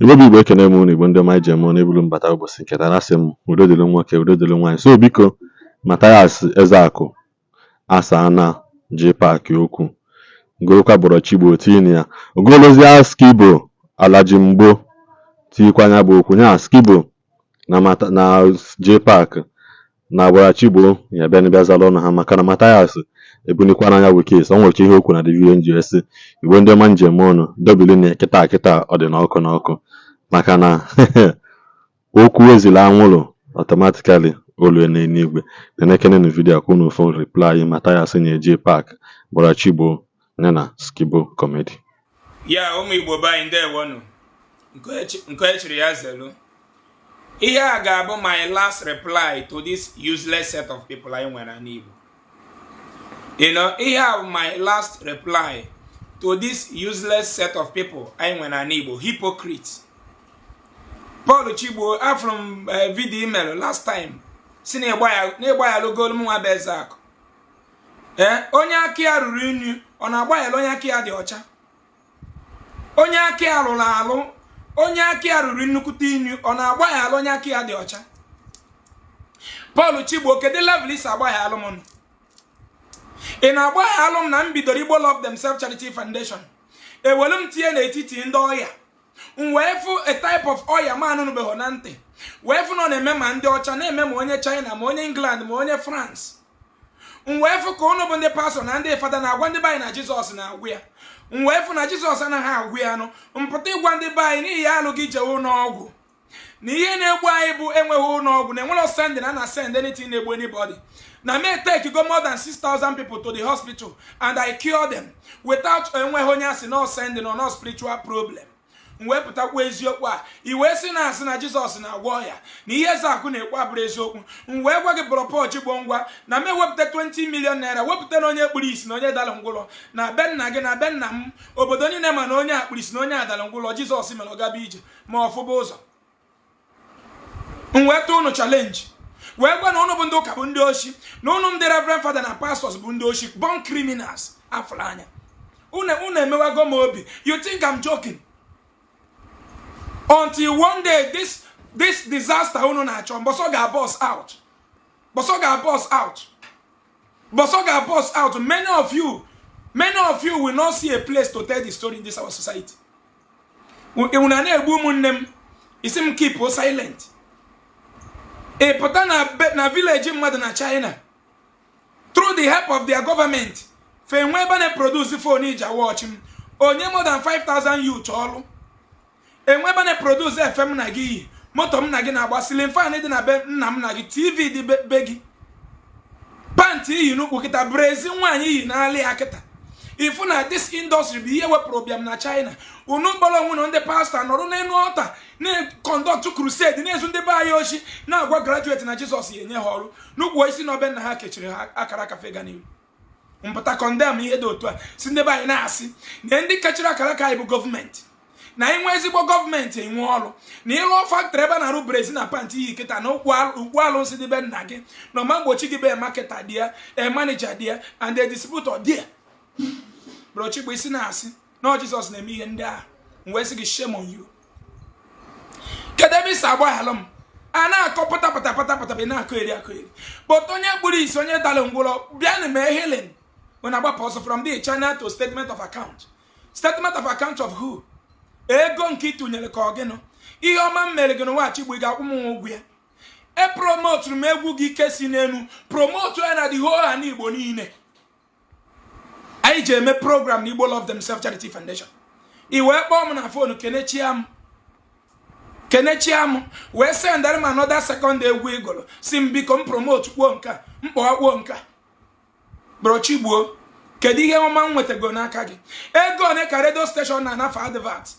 Igbo bụ Igbo ekene m unu Igbo ndị ọma ije m na-ebulu mbata ụbọchị nke taa na-asị m udo dịrị nwoke udo dịrị nwaanyị. So biko Matthias Ezeaku asa na Jpack okwu ngorokwa bọrọchi Igbo tinye ya ogolozia Skibo alaji mgbo tikwanya bụ okwu nya Skibo na Jpack na bọrọchi Igbo ya bịa n'bịa zala ọnụ ha maka na Matthias ebunikwa n'anya wikes o nwere ihe okwu na NGO Igbo ndị ọma njem ọnụ dobili na kịta ọ dị n'ọkụ maka na okwu ezila anwụrụ automatically olu n'eluigwe. Na-ekene na vidiyo akwụ na phone reply Matthias nye Jpack bọrọchi Igbo na Skibo comedy. Ya ụmụ Igbo be anyị ndewonu nke echiri ya zelu. Ihe a ga-abụ my last reply to this useless set of people anyị nwere n'Igbo. You know, ihe a bụ my last reply to this useless set of people anyị nwere n'Igbo, hypocrites. Paul Chigbo from video email last time si na ịgba ya logolu m nwa bụ Ezeaku. Onye aka ya ruru unyi ọ na-agba ya onye aka ya dị ọcha. Onye aka ya lụrụ alụ, onye aka ya ruru nnukwute unyi ọ na-agba ya onye aka ya dị ọcha. Paul Chigbo kedu level isi agba ya alụ m? Ị na-agba ya alụ m na m bidoro Igbo Love Themselves Charity Foundation. Ewelu m tinye n'etiti ndị ọya. Wee fụ a type of oil man nubeho na ntị. Wee fụ na ọ na-eme ma ndị ọcha, na-eme ma onye China, ma onye England, ma onye France. Wee fụ ka unu bụ ndị pastor na ndị fada na-agwa ndị bayi na Jizọs na-agwụ ya. Wee fụ na Jizọs anaghị agwụ ya nụ. Mpụta ịgwa ndị bayi n'ihi alụ gị jewe n'ọgwụ. Na ihe na-egbu anyị bụ enweghị ụlọọgwụ, na enwere sending a na-send anything na-egbu anybody. Na me take go more than 6,000 people to the hospital and I cure them without enweghị onye asị no sending or no spiritual problem. Mwepụtakwa eziokwu a iwe si na asị na Jizọs na-agwọ ya na ihe Ezeaku na-ekwu abụrụ eziokwu. Wee gwa gị bụrụ Chigbo ngwa na me wepụta 20 million naira wepụta na onye kpuru isi na onye dara ngwụlọ na be nna gị na be nna m obodo niile ma na onye akpuru isi na onye adara ngwụlọ Jizọs mere ọgaba ije ma ọfụba ụzọ. Mweta unu challenge wee gwa na unu bụ ndị ụka bụ ndị oshi na unu ndị reverend father na pastors bụ ndị oshi born criminals afụrụ anya. Unu emewago m obi. You think I'm joking? Until one day this disaster unu na-achọ boso ga boss out. Boso ga boss out. Boso ga boss out. Many of you will not see a place to tell the story in this our society. Una na-egbu ụmụnne m isi m keep silent. E pụta na village mmadụ na China through the help of their government fe nwe ebe na-produce phone iji watch m onye more than 5,000 youth ọlụ enwe ebe na-produce FM na gị moto m na gị na-agba ceiling fan dị na be nna m na gị TV dị be gị panty iyi n'ukwu kịta brezi nwaanyị iyi n'alị akịta. Ifu na this industry bụ ihe wepụrụ problem na China. Unu kpọrọ onwe na ndị pastor nọrọ n'elu ọta na-conduct crusade na-ezu ndị be anyị oshi na-agwa graduate na Jizọs yenye ha ọrụ n'ugwu isi na obe nna ha kechiri ha akara kafe ga n'ihu. Mpụta condemn ihe dị otu a si ndị be anyị na-asị na ndị kechiri akara ka anyị bụ gọọmenti na inwe ezigbo gọọmenti enwe ọrụ na ịlụ factory ebe na-arụ brezi na panty iyi kịta na ụkwụ alụnsị dị be nna gị na ọma mgbochi gị be marketer dị ya manager dị ya and a distributor dị ya. Bro Chigbo isi na-asị na Jizọs na-eme ihe ndị a wee sị gị shame on you. Kedu ebe isi agba halụ m a na-akọ pata be na-akọ eri but onye kpuru isi onye dara ngwụrọ bịa na mee healing when agbapụ ọsọ from the China to statement of account of who? Ego nke itunyere ka ọ gịnụ ihe ọma m mere gị n'ụwa Chigbo ga-akwụ m ụgwọ ya. E promote m egwu gị ike si n'enu promote ya na the whole ala Igbo niile. I je eme program na Igbo Love Themselves Charity Foundation. Iwe kpọọ m na phone kenechia m wee sendere m another second egwu igolo si m biko m promote kwuo nka mkpọwa kwuo nka. Bro Chigbo kedu ihe ọma m nwetago n'aka gị? Ego one ka radio station na anafa advert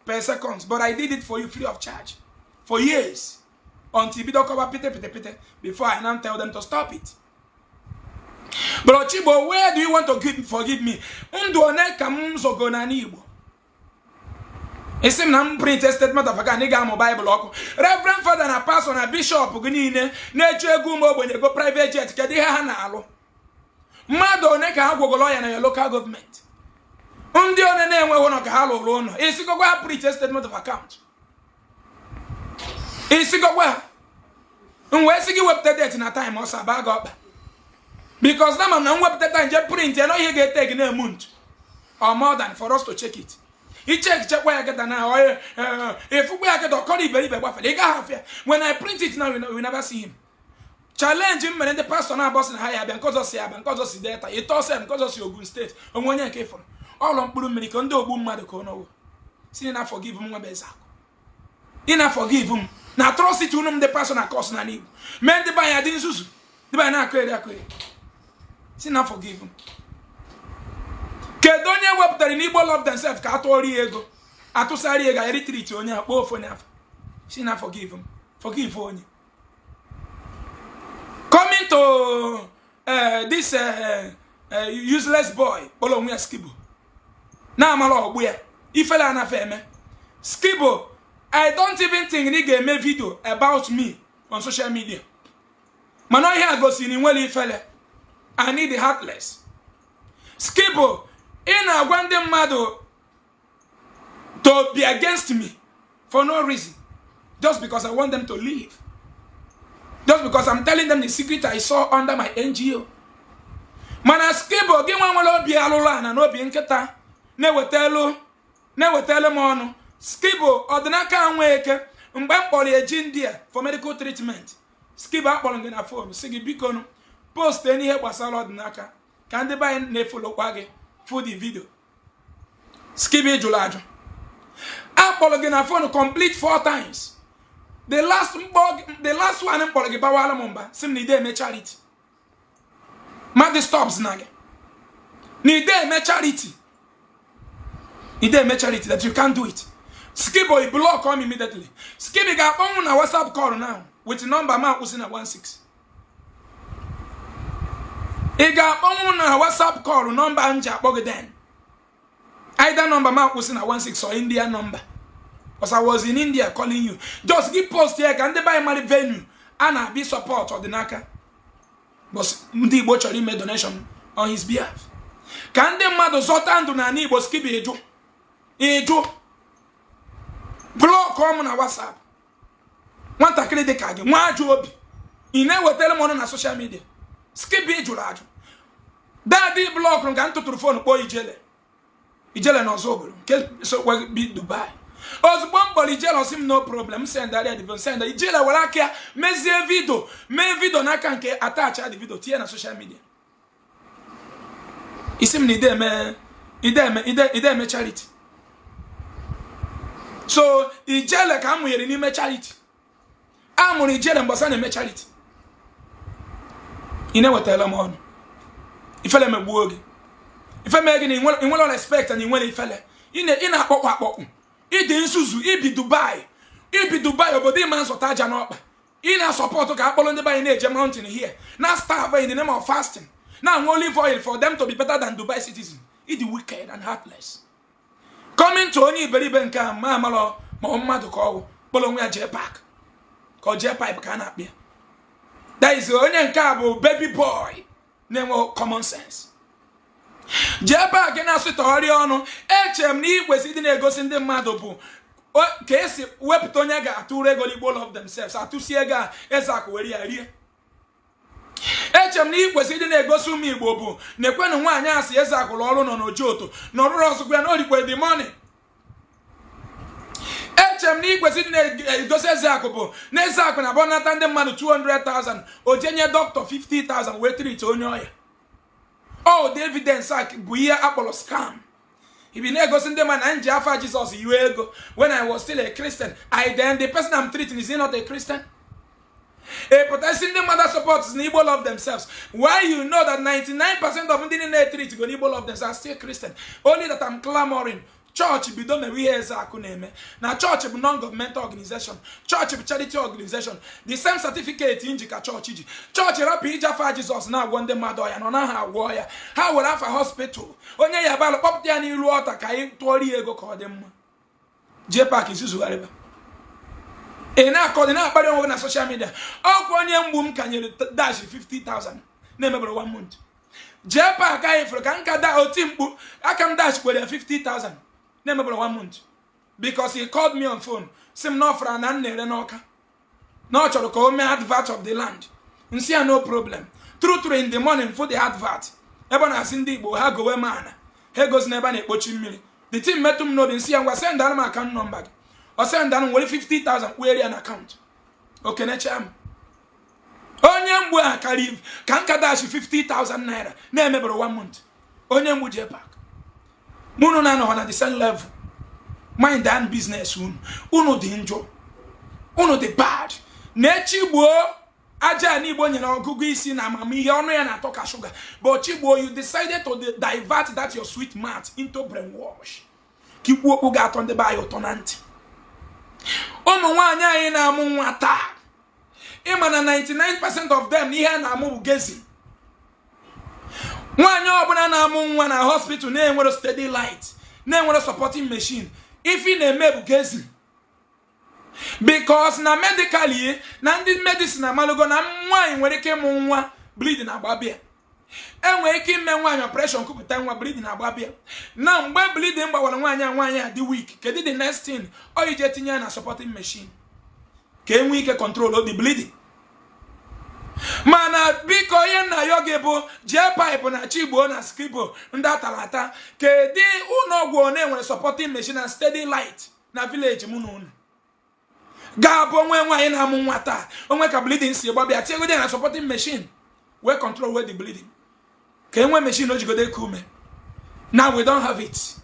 per seconds, but I did it for you free of charge for years until bido cover pite before I now tell them to stop it. Bro Chigbo, where do you want to forgive me? Ndụ one ka m zogo na Igbo. Isi m na m print a statement of account ga amụ Bible ọkụ. Reverend father na pastor na bishop gị niile na-eji ego ụmụ ogbenye go private jet kedu ihe ha na-alụ? Mmadụ one ka ha gwogolo ya na your local government. Ndị one na-enweghị ụlọ ka ha lụrụ ụlọ. Isi gogwa ha print a statement of account. Isigo where? Where is he web date in a time or bag up? Because now I'm web data and just print, you know, you get taken a month or more than for us to check it. He check where I get now. If we get a collie, very bad. When I print it now, we never see him. Challenge him and the person now boss and higher because of Siab and because of the data. It also because of your good state. And when you came from all on Pulu Medicondo, boom, Madacono. See, enough forgive him, enough forgive him. Now, trust it to them, the person that costs an evil. Men the buy a dinsus, the buy not create. See, enough forgive him. Kedonia web that in Igbo love themselves, Catoriego, Atusariega, Eritrea, both for enough. See, enough forgive him. Forgive only. Coming to this useless boy, Bolomia Skibo. Now, my lord, where? If I am a Skibo, I don't even think he gave me a video about me on social media. Man, I hear go see in well fella. I need the heartless. Skibo, in a random mado to be against me for no reason. Just because I want them to leave. Just because I'm telling them the secret I saw under my NGO. Man, Skibo, give one will be alone and no be inketa. Never tell him on. Skibo, or the Naka wake, Mbapoli Jindia for medical treatment. Skibo up on the phone, Sigi Bicon, post any help was allowed Naka. Can they buy a follow waggy for the video? Skibi Julajo. Apple again phone complete 4 times. The last one in Polagibawala Mumba, simply they make charity. Mad stops Naga. Need they make charity. Need they make charity that you can't do it. Skibo, he block on immediately. Skibo got on a WhatsApp call now with the number man who's in a 16. He got on a WhatsApp call number Anja Bogadan. Either number man who's in a 16 or India number. Because I was in India calling you. Just give post here, can they buy my venue? And I be support of the Naka. But Ndi Igbo actually made donation on his behalf. Can they mad Zotan to Nani was Skibo Ejo? Block come on WhatsApp. Want to create the card. One job. You never tell them on social media. Skip it, Julajo. Daddy block from Ganto to the phone, boy, Ijele. Ijele no sober. So will be Dubai. Osborne body jealous him no problem. Send that the send the Ijele will care. Meze video. Me video na can attach the video to na social media. Isim ni de me. Ide me charity. So, Ijele come here in me charity. I'm on Ijele and Bosan me charity. You never tell them on. If I me work, if I make in one respect and in one fella, in a pop, it is Suzu, it be Dubai, but the man's of Tajan. In a support to Apple on the by nature mountain here. Now start in the name of fasting. Now olive oil for them to be better than Dubai citizen. It is wicked and heartless. Coming to any very benka, Mamalo, Mamma to call Bologna Jpack. Called Jpack cannot be. That is the only cabo baby boy. Name of common sense. Jpack and also to Oriono, HM was eating a ghost in the Madobu. Case Webtonaga, 2 regularly bowl of themselves. Are 2 Siega, Ezeaku Replies. HM was eating a ghost to me, Bobo. Nequan one yas, Ezeaku Lolo no Joto, no Ross Granoli with the money. HM was eating a ghost Ezeaku, Nezaku and Abonatan the man 200,000, or Genia doctor 50,000, wait till it's on your. Oh, the evidence, Buia Apollo scam. He be negotiating them and Jaffa Jesus a year ago when I was still a Christian. The person I'm treating is he not a Christian? Protesting them other supporters Igbo love themselves. Why you know that 99% of them didn't treat Igbo love themselves are still Christian? Only that I'm clamoring. Church be done we as name. Now church be non-governmental organization. Church be charity organization. The same certificate in Jika church. Church rapi Jaffa Jesus now one the madoya no na ha warrior. How will have a hospital? Onye ya balo pop dia ni water kai 20 ego call them. Jpack is usu whatever. Na call na body on social media. Onye mbum kanyere dash 50,000. Name about 1 month. Jpack I for kan kada otimpu akam dash with 50,000. Name about 1 month. Because he called me on phone. Sim no for an nere noka. No chọrọ ka o mee advert of the land. Nsi ya no problem. True in the morning for the advert. Ebe na-asị ndị Igbo ha gowe mana. Ha goes n'ebe na-ekpochi mmiri. The team metu m n'obi nsi ya ngwa send alụ m account number gị. O send alụ m were 50,000 kwere ya na account. Okenecha m. Onye mgbu a karịa ka nka dash 50,000 naira na-emebere 1 month. Onye mgbu Jpack. Munu na no na the same level. Mind and business unu dị njọ. Unu dị bad. Na-echigbo aja na Igbo nyere ọgụgụ isi na amamihe ọnụ ya na-atọ ka sugar. But Chigbo, you decided to divert that your sweet mouth into brainwash. Kikwu okwu ga-atọ ndị be anyị ụtọ na ntị. Ụmụ nwaanyị anyị na-amụ nwa taa. Ịma na 99% of them n'ihe na-amụ bụ gezi. Nwaanyị ọbụla na-amụ nwa na hospital na-enwere steady light, na-enwere supporting machine. If ị na-eme bụ gezi. Because na medically, na ndị medicine amalogo na nwaanyị nwere ike ịmụ nwa bleeding agbabịa. Enwere ike ime nwaanyị operation kupụta nwa bleeding agbabịa. Na mgbe bleeding gbawara nwaanyị a dị weak, kedu the next thing? O ije tinye na supporting machine. Ka enwe ike control the bleeding. Mana biko onye nna ya oge bụ Jpack na Chigbo na Skibo ndị atalata. Kedu ụlọọgwụ na-enwere supporting machine and steady light na village mụ na unu? Gabo onwe nwaanyị na-amụ nwa taa, onwe ka bleeding si gbabịa tiegode na supporting machine where control where the bleeding. Ka enwe machine o jigode kume. Now we don't have it.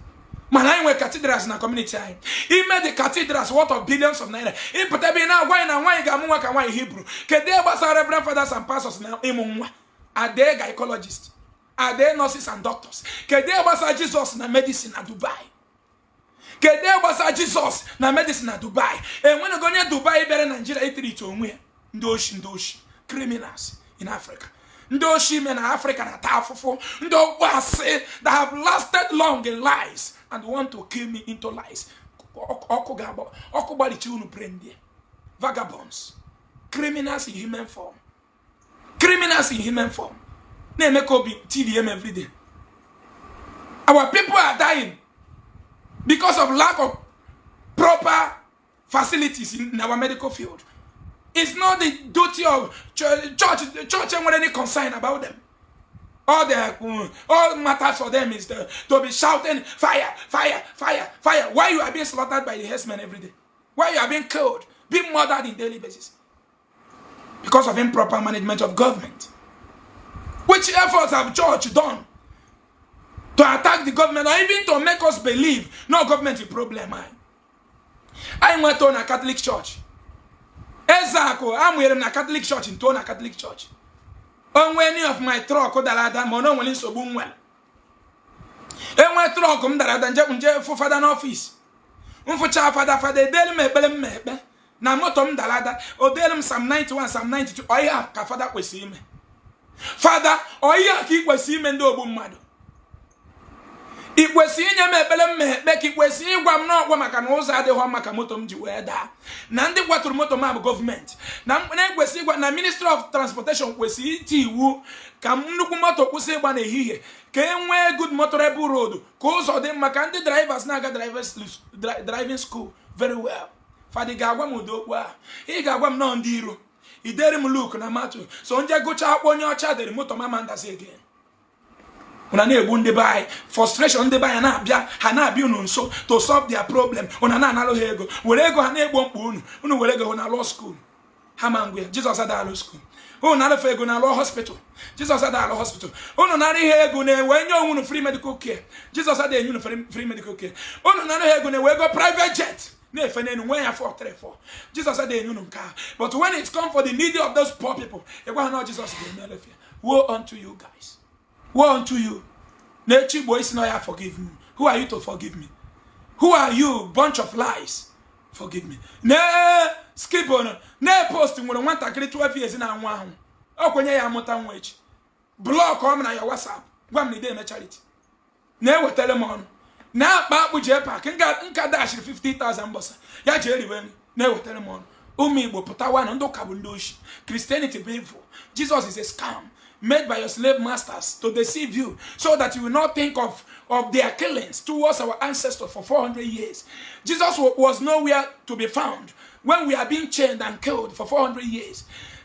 Mana anyị nwe cathedrals na community anyị. Ime the cathedrals worth of billions of naira. Ịpụta ebe na agwa na nwaanyị ga-amụ nwa ka nwaanyị Hebrew. Kedu gbasara reverend fathers and pastors na ịmụ nwa? Are they gynecologists? Are they nurses and doctors? Kedu gbasara Jesus na medicine na Dubai? Kedu gbasara Jesus na medicine na Dubai? Enwere gonye Dubai bere Nigeria itriti onwe ya. Ndị oshi criminals in Africa. Ndị oshi men na Africa na ta afụfụ. Ndị okwasị that have lasted long in lies and want to kill me into lies. Ọkụ gbarichi unu prende. Vagabonds. Criminals in human form. Criminals in human form. Na-eme ka obi TDM every day. Our people are dying because of lack of proper facilities in our medical field. It's not the duty of church and any concern about them. All matters for them is to be shouting fire, fire, fire, fire. Why you are being slaughtered by the herdsmen every day? Why you are being killed, being murdered on daily basis? Because of improper management of government. Which efforts have church done to attack the government or even to make us believe no government is a problem? I went to a Catholic church. Ezeaku, I'm wearing a Catholic church in a Catholic church. On any of my truck, Dalada, Mono, when so boom well. And my truck, Dalada, for father office. For child father, del me, belem me. Na motom Dalada, or delum some 91, some 92. Oh, yeah, father was him. Father, oh, yeah, he was him and do boom mad. It was seeing him a belem, make it was seeing one not one can also add the one Makamotom Jueda. Nandi what motomab government. Now, when I was seeing what the Minister of Transportation was seeing Wu, Kamunukumoto was say one here. Came where good motorable road. Cause of them Makandi drivers, Naga drivers driving school very well. Fadigawa Mudo, he got one non diro. He dare him look na matu. So on go chap on your chat, the motomamanda say again. Una na-egbu buy frustration ndị buy na abịa ha na-abịa unu nso to solve their problem. Una na-analụ ha ego were ego ha na-egbo mkpu unu were ego na law school ha mangwe Jesus ada law school unu na-alụfe ego na law hospital Jesus ada law hospital unu na-arị ihe ego na-ewe nye unu free medical care Jesus ada enye unu free medical care unu na-arị ego na-ewe ego private jet na-efe n'enu nwe ya 434 Jesus ada enye unu nke but when it comes for the needy of those poor people egwa ha na Jesus ga-eme woe unto you guys. Woe unto you. Nature boy is not forgive me. Who are you to forgive me? Who are you, bunch of lies? Forgive me. Ne Skibo ne posting when I want to create 12 years in a one. Oh, when you are mountain wage. Block on your WhatsApp. One day in charity. Never tell them on. Now back with Jpack and got dash 50,000 boss. Ya Jerry when never tell them on. Umi will put one on the Kabundush. Christianity painful. Jesus is a scam made by your slave masters to deceive you so that you will not think of of their killings towards our ancestors for 400 years. Jesus was nowhere to be found when we are being chained and killed for 400 years.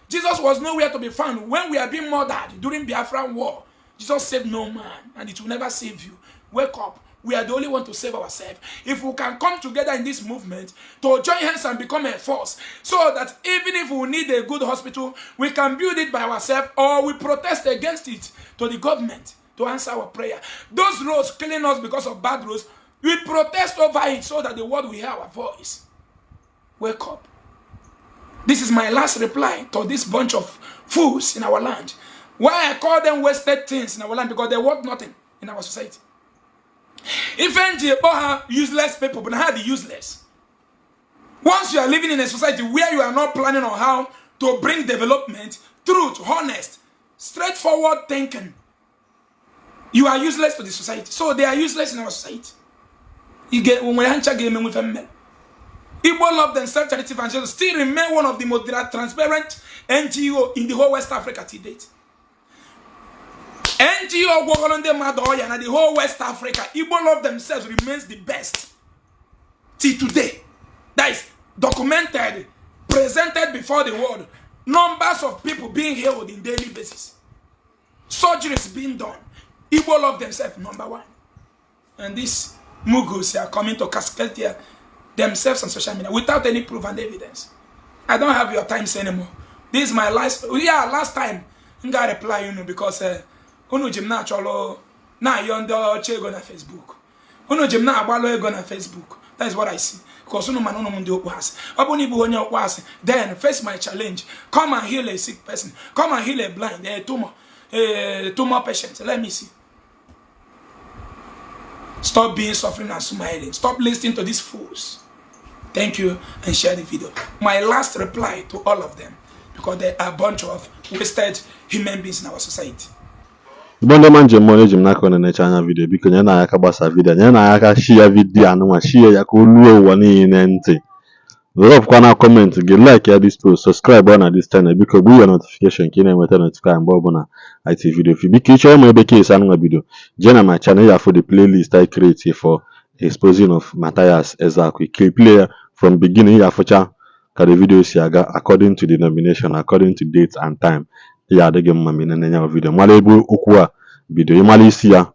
Jesus was nowhere to be found when we are being murdered during Biafran war. Jesus saved no man, and it will never save you. Wake up. We are the only one to save ourselves. If we can come together in this movement to join hands and become a force, so that even if we need a good hospital, we can build it by ourselves, or we protest against it to the government to answer our prayer. Those roads killing us because of bad roads, we protest over it so that the world will hear our voice. Wake up. This is my last reply to this bunch of fools in our land. Why I call them wasted things in our land? Because they worth nothing in our society. If NGO have useless people, but how the useless? Once you are living in a society where you are not planning on how to bring development, truth, honest, straightforward thinking, you are useless to the society. So they are useless in our society. You get when we hancha gaming with them. Igbo love themselves, charity evangelism still remain one of the most transparent NGO in the whole West Africa to date. NGO Wogolonde Madoya and the whole West Africa, Igbo love themselves remains the best till today. That is documented, presented before the world. Numbers of people being healed in daily basis. Surgeries being done. Igbo love themselves, number one. And these mugus are coming to cascade themselves on social media without any proof and evidence. I don't have your times anymore. This is my last. Yeah, last time I got a reply, because unu jim na cholo na yondo chego na Facebook. Unu jim na agbalo ego na Facebook. That is what I see. Because unu man unu mundi okwas. Obuni bu onye okwas. Then face my challenge. Come and heal a sick person. Come and heal a blind, a tumor patient. Let me see. Stop being suffering and smiling. Stop listening to these fools. Thank you, and share the video. My last reply to all of them, because they are a bunch of wasted human beings in our society. Bonde manje mo ejim na kone na chanya video biko nya na aka gbasa video nya na aka share video anwa share ya ka oluo ụwa niile ntị. Drop kwa na comment gị like ya this post, subscribe on this channel biko gbu your notification ka ị na-enweta notification mgbe ọbụla I see video fi biko ịchọ ụmụ ebe ka esi anwa video je na my channel ya for the playlist I create for exposing of Matthias Ezeaku. Play from beginning ya fụcha ka the video si aga according to the nomination, according to date and time. Ya adịghị mma ma nene nya video mara ebe okwu a bido ịmara isi ya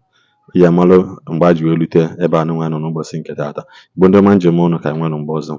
ya malụ mgbe a ji welute ebe anụ nwa nọ n'ụbọchị nke taata. Igbo ndị ọma njem ọnụ ka enwe mgbe ọzọ.